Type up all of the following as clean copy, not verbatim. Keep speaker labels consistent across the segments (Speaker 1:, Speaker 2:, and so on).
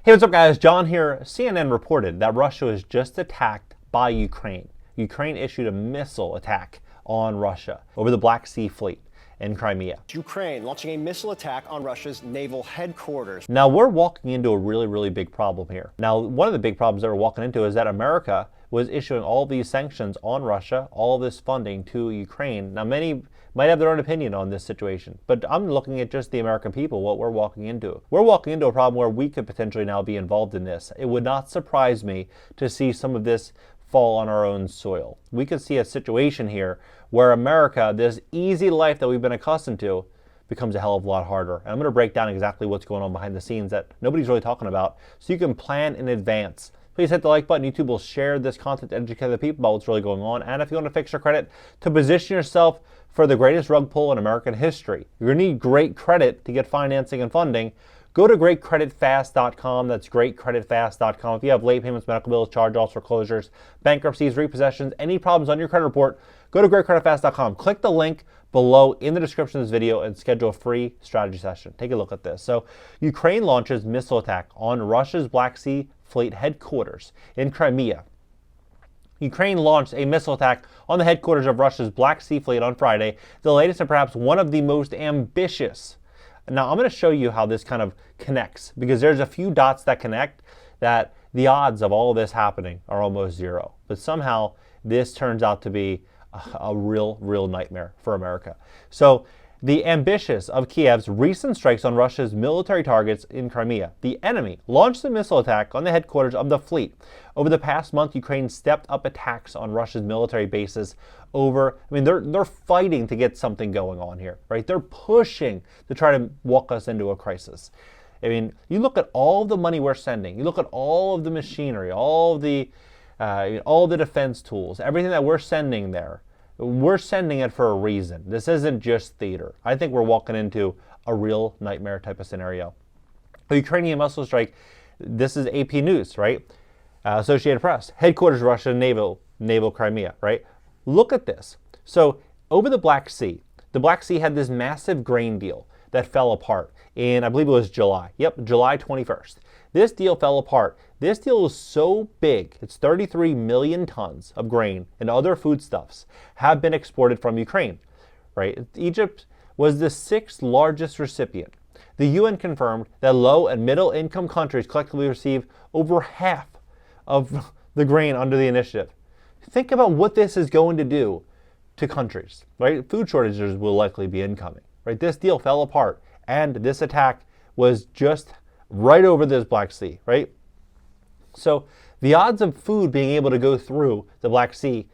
Speaker 1: Hey, what's up guys? John here. CNN reported that Russia was just attacked by Ukraine. Ukraine issued a missile attack on Russia over the Black Sea Fleet in Crimea.
Speaker 2: Ukraine launching a missile attack on Russia's naval headquarters.
Speaker 1: Now we're walking into a really big problem here. Now, one of the big problems that we're walking into is that America was issuing all these sanctions on Russia, all this funding to Ukraine. Now, many might have their own opinion on this situation, but I'm looking at just the American people, what we're walking into. We're walking into a problem where we could potentially now be involved in this. It would not surprise me to see some of this fall on our own soil. We could see a situation here where America, this easy life that we've been accustomed to, becomes a hell of a lot harder. And I'm going to break down exactly what's going on behind the scenes that nobody's really talking about, so you can plan in advance. Please hit the like button. YouTube will share this content to educate the people about what's really going on. And if you want to fix your credit to position yourself for the greatest rug pull in American history, you're going to need great credit to get financing and funding. Go to greatcreditfast.com. That's greatcreditfast.com. If you have late payments, medical bills, charge-offs, foreclosures, bankruptcies, repossessions, any problems on your credit report, go to greatcreditfast.com. Click the link below in the description of this video and schedule a free strategy session. Take a look at this. So, Ukraine launches missile attack on Russia's Black Sea Fleet headquarters in Crimea. Ukraine launched a missile attack on the headquarters of Russia's Black Sea Fleet on Friday, the latest and perhaps one of the most ambitious. Now, I'm going to show you how this kind of connects, because there's a few dots that connect that the odds of all of this happening are almost zero. But somehow this turns out to be a real nightmare for America. So, the ambitious of Kiev's recent strikes on Russia's military targets in Crimea. The enemy launched a missile attack on the headquarters of the fleet. Over the past month, Ukraine stepped up attacks on Russia's military bases they're fighting to get something going on here, right? They're pushing to try to walk us into a crisis. I mean, you look at all the money we're sending, you look at all of the machinery, all the defense tools, everything that we're sending there. We're sending it for a reason. This isn't just theater. I think we're walking into a real nightmare type of scenario. A Ukrainian missile strike, this is AP News, right? Associated Press, headquarters Russia naval Crimea, right? Look at this. So over the Black Sea had this massive grain deal that fell apart in, I believe it was July. Yep, July 21st. This deal fell apart. This deal is so big, it's 33 million tons of grain and other foodstuffs have been exported from Ukraine, right? Egypt was the 6th largest recipient. The UN confirmed that low and middle income countries collectively receive over half of the grain under the initiative. Think about what this is going to do to countries, right? Food shortages will likely be incoming, right? This deal fell apart, and this attack was just right over this Black Sea, right? So the odds of food being able to go through the Black Sea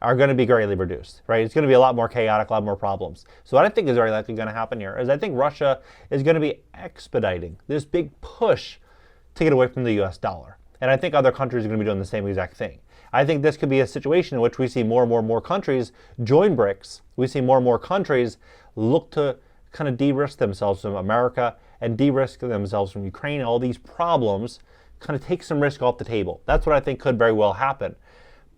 Speaker 1: are going to be greatly reduced, right? It's going to be a lot more chaotic, a lot more problems. So what I think is very likely going to happen here is I think Russia is going to be expediting this big push to get away from the US dollar. And I think other countries are going to be doing the same exact thing. I think this could be a situation in which we see more and more countries join BRICS. We see more and more countries look to kind of de-risk themselves from America and de-risk themselves from Ukraine. All these problems kind of take some risk off the table. That's what I think could very well happen.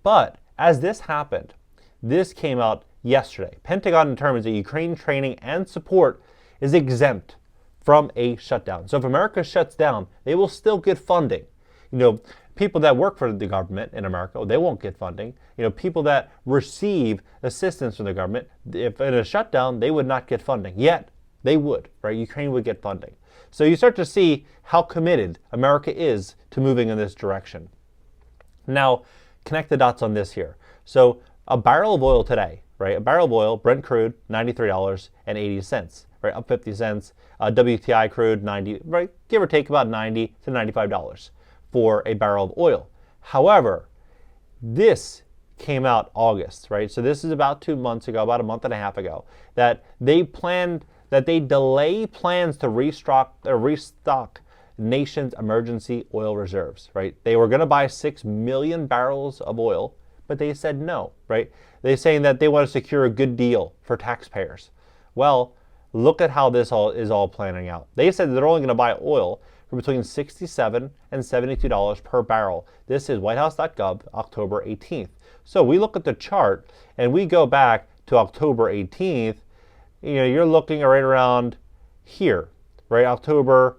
Speaker 1: But as this happened, this came out yesterday. Pentagon determines that Ukraine training and support is exempt from a shutdown. So if America shuts down, they will still get funding. People that work for the government in America, they won't get funding. People that receive assistance from the government, if in a shutdown, they would not get funding. Yet, they would, right? Ukraine would get funding. So you start to see how committed America is to moving in this direction. Now, connect the dots on this here. So a barrel of oil today, right? A barrel of oil, Brent crude, $93.80, right? Up 50 cents. WTI crude, 90, right? Give or take about $90 to $95 for a barrel of oil. However, this came out August, right? So this is about 2 months ago, about a month and a half ago, that they delay plans to restock nation's emergency oil reserves, right? They were going to buy 6 million barrels of oil, but they said no, right? They're saying that they want to secure a good deal for taxpayers. Well, look at how this is all planning out. They said they're only going to buy oil for between $67 and $72 per barrel. This is whitehouse.gov, October 18th. So we look at the chart and we go back to October 18th, you're looking right around here, right? October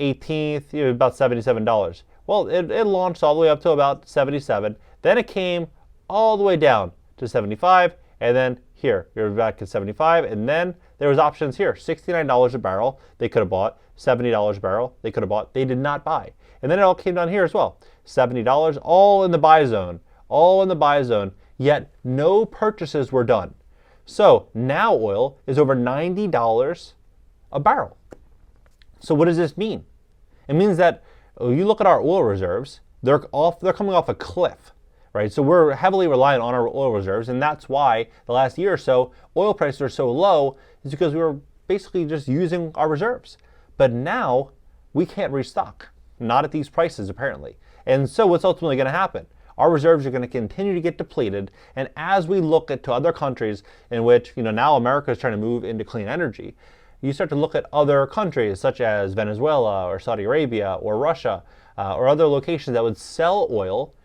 Speaker 1: 18th, about $77. Well, it launched all the way up to about 77. Then it came all the way down to 75, and then here, you're back at 75, and then there was options here, $69 a barrel they could have bought, $70 a barrel they could have bought, they did not buy. And then it all came down here as well, $70, all in the buy zone, yet no purchases were done. So now oil is over $90 a barrel. So what does this mean? It means that you look at our oil reserves, they're coming off a cliff, right? So we're heavily reliant on our oil reserves, and that's why the last year or so oil prices are so low, is because we were basically just using our reserves. But now we can't restock, not at these prices apparently. And so what's ultimately going to happen? Our reserves are going to continue to get depleted, and as we look at to other countries in which, now America is trying to move into clean energy, you start to look at other countries such as Venezuela or Saudi Arabia or Russia or other locations that would sell oil.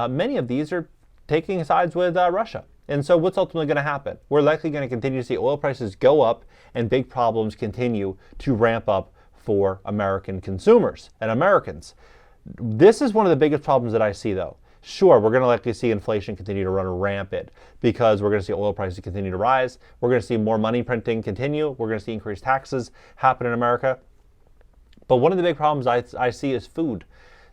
Speaker 1: Many of these are taking sides with Russia. And so what's ultimately going to happen? We're likely going to continue to see oil prices go up and big problems continue to ramp up for American consumers and Americans. This is one of the biggest problems that I see though. Sure, we're going to likely see inflation continue to run rampant because we're going to see oil prices continue to rise. We're going to see more money printing continue. We're going to see increased taxes happen in America. But one of the big problems I see is food.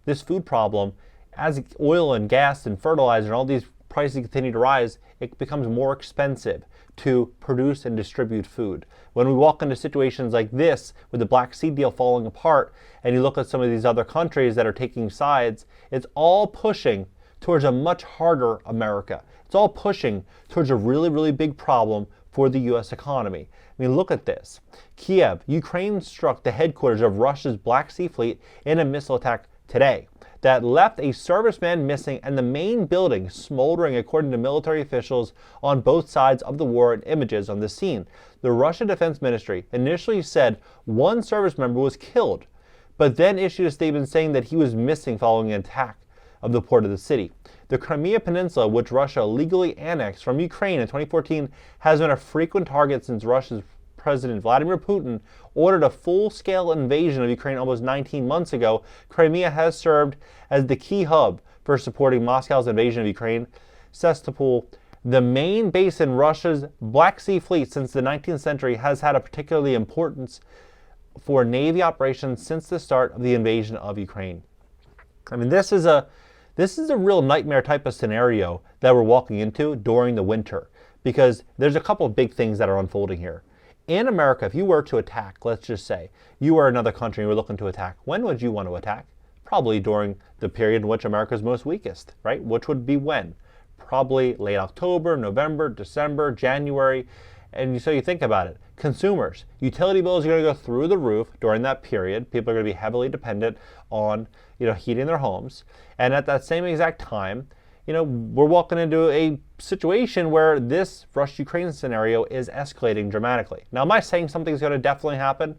Speaker 1: This food problem, as oil and gas and fertilizer and all these prices continue to rise, it becomes more expensive to produce and distribute food. When we walk into situations like this with the Black Sea deal falling apart, and you look at some of these other countries that are taking sides, it's all pushing towards a much harder America. It's all pushing towards a really, really big problem for the U.S. economy. I mean, look at this. Kiev, Ukraine struck the headquarters of Russia's Black Sea Fleet in a missile attack today that left a serviceman missing and the main building smoldering, according to military officials on both sides of the war in images on the scene. The Russian Defense Ministry initially said one service member was killed, but then issued a statement saying that he was missing following an attack of the port of the city. The Crimea Peninsula, which Russia illegally annexed from Ukraine in 2014, has been a frequent target since Russia's President Vladimir Putin ordered a full-scale invasion of Ukraine almost 19 months ago. Crimea has served as the key hub for supporting Moscow's invasion of Ukraine. Sevastopol, the main base in Russia's Black Sea Fleet since the 19th century, has had a particularly importance for Navy operations since the start of the invasion of Ukraine. I mean, this is a real nightmare type of scenario that we're walking into during the winter, because there's a couple of big things that are unfolding here. In America, if you were to attack, let's just say, you are another country and you were looking to attack, when would you want to attack? Probably during the period in which America is most weakest, right? Which would be when? Probably late October, November, December, January. And so you think about it. Consumers, utility bills are going to go through the roof during that period. People are going to be heavily dependent on, heating their homes. And at that same exact time, we're walking into a situation where this Russia-Ukraine scenario is escalating dramatically. Now, am I saying something's going to definitely happen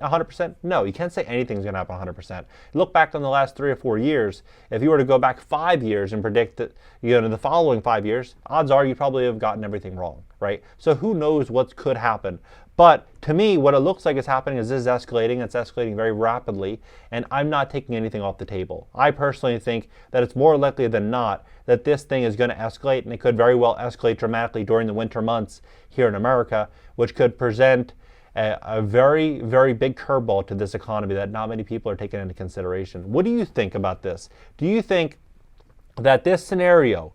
Speaker 1: 100%? No, you can't say anything's going to happen 100%. Look back on the last 3 or 4 years. If you were to go back 5 years and predict that, in the following 5 years, odds are you probably have gotten everything wrong, right? So who knows what could happen. But to me, what it looks like is happening is this is escalating. It's escalating very rapidly, and I'm not taking anything off the table. I personally think that it's more likely than not that this thing is going to escalate, and it could very well escalate dramatically during the winter months here in America, which could present a very, very big curveball to this economy that not many people are taking into consideration. What do you think about this? Do you think that this scenario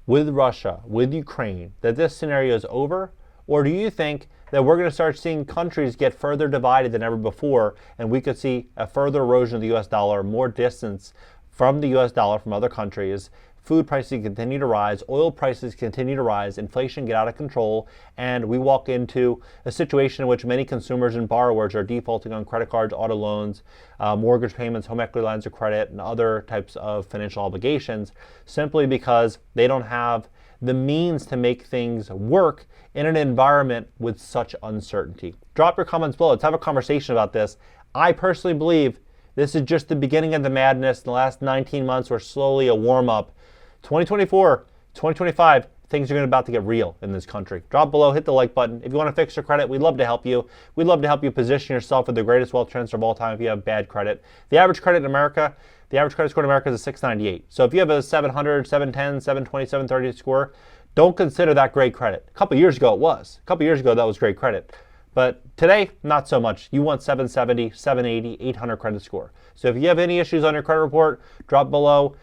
Speaker 1: with Russia, with Ukraine, that this scenario is over? Or do you think that we're going to start seeing countries get further divided than ever before, and we could see a further erosion of the U.S. dollar, more distance from the U.S. dollar from other countries, food prices continue to rise, oil prices continue to rise, inflation get out of control, and we walk into a situation in which many consumers and borrowers are defaulting on credit cards, auto loans, mortgage payments, home equity lines of credit, and other types of financial obligations, simply because they don't have the means to make things work in an environment with such uncertainty. Drop your comments below. Let's have a conversation about this. I personally believe this is just the beginning of the madness. The last 19 months were slowly a warm-up. 2024, 2025, things are about to get real in this country. Drop below, hit the like button. If you want to fix your credit, we'd love to help you. We'd love to help you position yourself with the greatest wealth transfer of all time if you have bad credit. The average credit in America, the average credit score in America is a 698. So if you have a 700, 710, 720, 730 score, don't consider that great credit. A couple years ago it was. A couple years ago that was great credit. But today, not so much. You want 770, 780, 800 credit score. So if you have any issues on your credit report, drop below.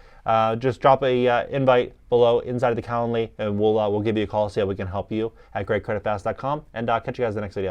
Speaker 1: Just drop a invite below inside of the Calendly, and we'll give you a call, see how we can help you at greatcreditfast.com, and catch you guys in the next video.